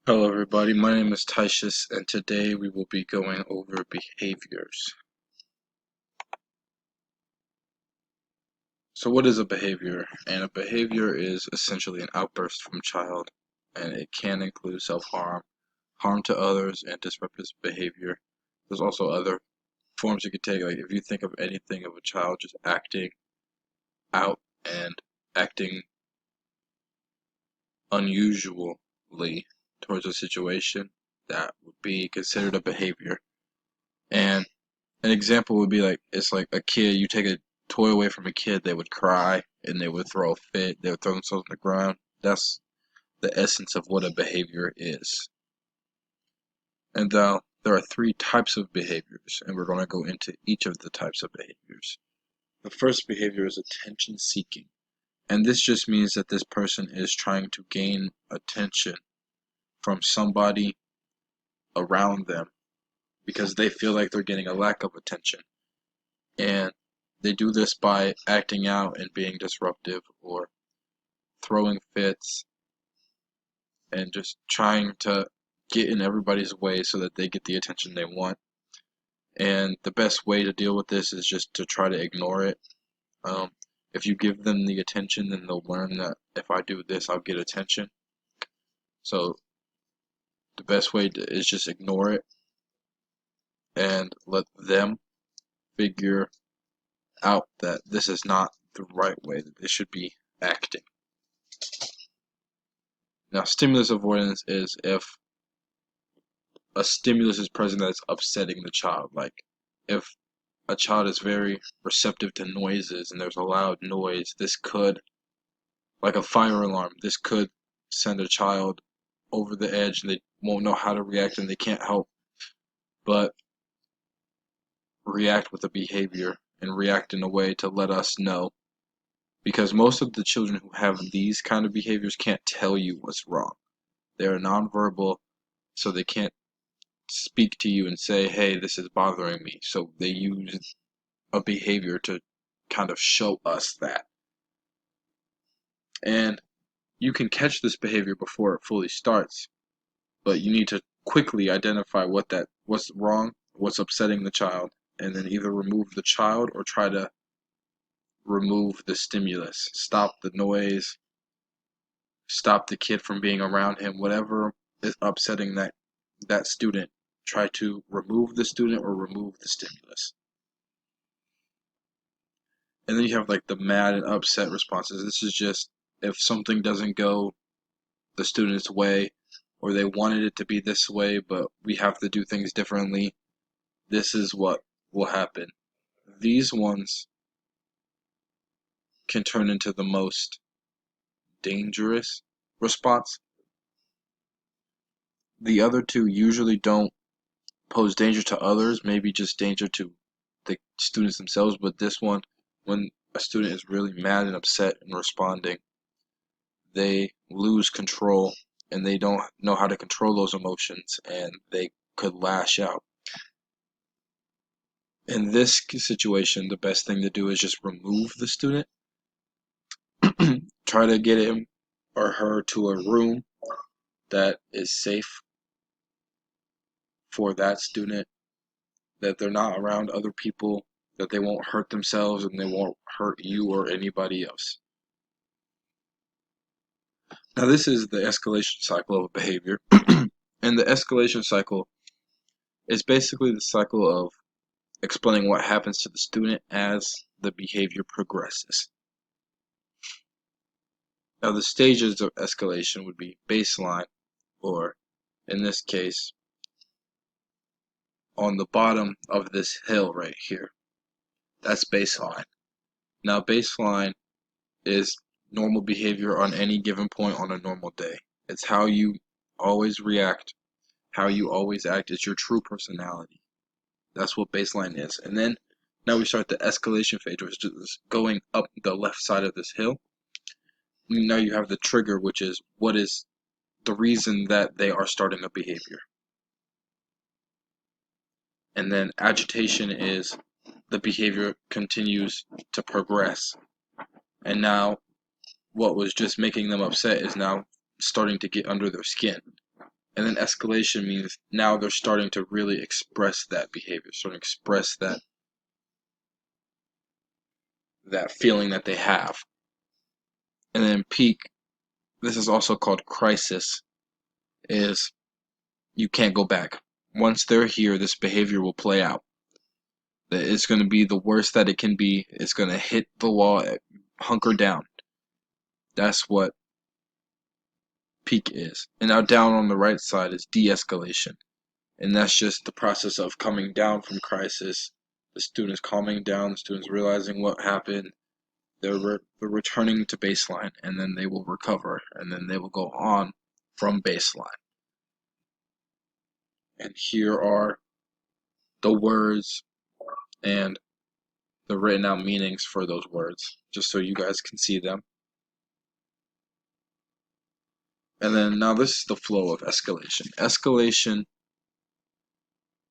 Hello everybody, my name is Titius and today we will be going over behaviors. So what is a behavior? And a behavior is essentially an outburst from a child, and it can include self-harm, harm to others, and disruptive behavior. There's also other forms you could take, like if you think of anything of a child just acting out and acting unusually towards a situation, that would be considered a behavior. And an example would be like it's like a kid. You take a toy away from a kid, they would cry and they would throw a fit. They would throw themselves on the ground. That's the essence of what a behavior is. And there are three types of behaviors, and we're going to go into each of the types of behaviors. The first behavior is attention seeking, and this just means that this person is trying to gain attention from somebody around them because they feel like they're getting a lack of attention. And they do this by acting out and being disruptive or throwing fits and just trying to get in everybody's way so that they get the attention they want. And the best way to deal with this is just to try to ignore it. Um, if you give them the attention, then they'll learn that if I do this, I'll get attention. So the best way is just ignore it and let them figure out that this is not the right way that they should be acting. Now, stimulus avoidance is if a stimulus is present that's upsetting the child. Like if a child is very receptive to noises and there's a loud noise, this could, like a fire alarm, this could send a child over the edge and they won't know how to react and they can't help but react with a behavior and react in a way to let us know. Because most of the children who have these kind of behaviors can't tell you what's wrong. They're nonverbal, so they can't speak to you and say, hey, this is bothering me. So they use a behavior to kind of show us that. And you can catch this behavior before it fully starts, but you need to quickly identify what's wrong, what's upsetting the child, and then either remove the child or try to remove the stimulus. Stop the noise, stop the kid from being around him, whatever is upsetting that student. Try to remove the student or remove the stimulus. And then you have like the mad and upset responses. This is just if something doesn't go the student's way or they wanted it to be this way, but we have to do things differently. This is what will happen. These ones can turn into the most dangerous response. The other two usually don't pose danger to others, maybe just danger to the students themselves, but this one, when a student is really mad and upset and responding, they lose control and they don't know how to control those emotions and they could lash out. In this situation, the best thing to do is just remove the student. Try to get him or her to a room that is safe for that student, that they're not around other people, that they won't hurt themselves and they won't hurt you or anybody else. Now, this is the escalation cycle of a behavior. And the escalation cycle is basically the cycle of explaining what happens to the student as the behavior progresses. Now, the stages of escalation would be baseline, or in this case, on the bottom of this hill right here. That's baseline. Now, baseline is normal behavior on any given point on a normal day. It's how you always react, how you always act. It's your true personality. That's what baseline is. And then now we start the escalation phase, which is going up the left side of this hill. Now you have the trigger, which is what is the reason that they are starting a behavior. And then agitation is the behavior continues to progress. And now what was just making them upset is now starting to get under their skin. And then escalation means now they're starting to really express that behavior, starting to express that feeling that they have. And then peak, this is also called crisis, is you can't go back. Once they're here, this behavior will play out. It's going to be the worst that it can be. It's going to hit the wall, hunker down. That's what peak is. And now down on the right side is de-escalation. And that's just the process of coming down from crisis. The students calming down, the students realizing what happened. They're returning to baseline, and then they will recover, and then they will go on from baseline. And here are the words and the written out meanings for those words, just so you guys can see them. And then now this is the flow of escalation. Escalation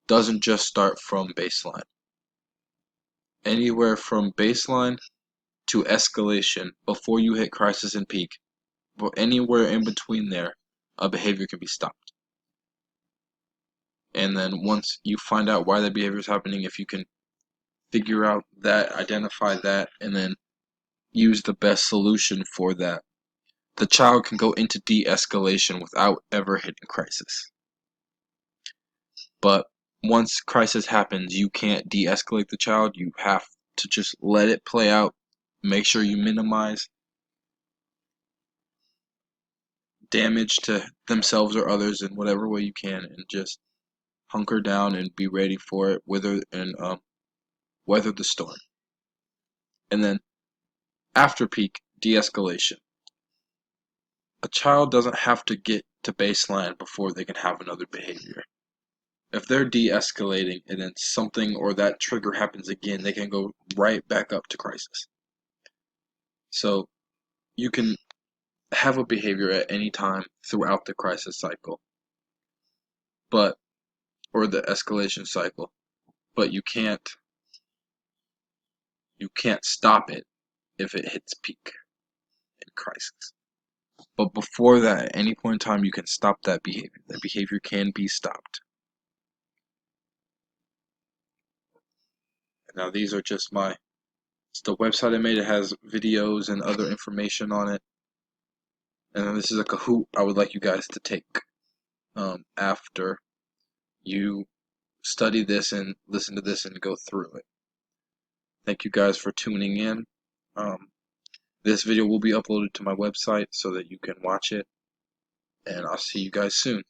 doesn't just start from baseline. Anywhere from baseline to escalation, before you hit crisis and peak, but anywhere in between there, a behavior can be stopped. And then once you find out why that behavior is happening, if you can figure out that, identify that, and then use the best solution for that, the child can go into de-escalation without ever hitting crisis. But once crisis happens, you can't de-escalate the child. You have to just let it play out. Make sure you minimize damage to themselves or others in whatever way you can, and just hunker down and be ready for it, weather the storm. And then after peak, de-escalation. A child doesn't have to get to baseline before they can have another behavior. If they're de-escalating and then something or that trigger happens again, they can go right back up to crisis. So you can have a behavior at any time throughout the crisis cycle, or the escalation cycle, but you can't stop it if it hits peak in crisis. But before that, at any point in time, you can stop that behavior. That behavior can be stopped. Now these are just it's the website I made. It has videos and other information on it. And then this is a Kahoot I would like you guys to take after you study this and listen to this and go through it. Thank you guys for tuning in. This video will be uploaded to my website so that you can watch it. And I'll see you guys soon.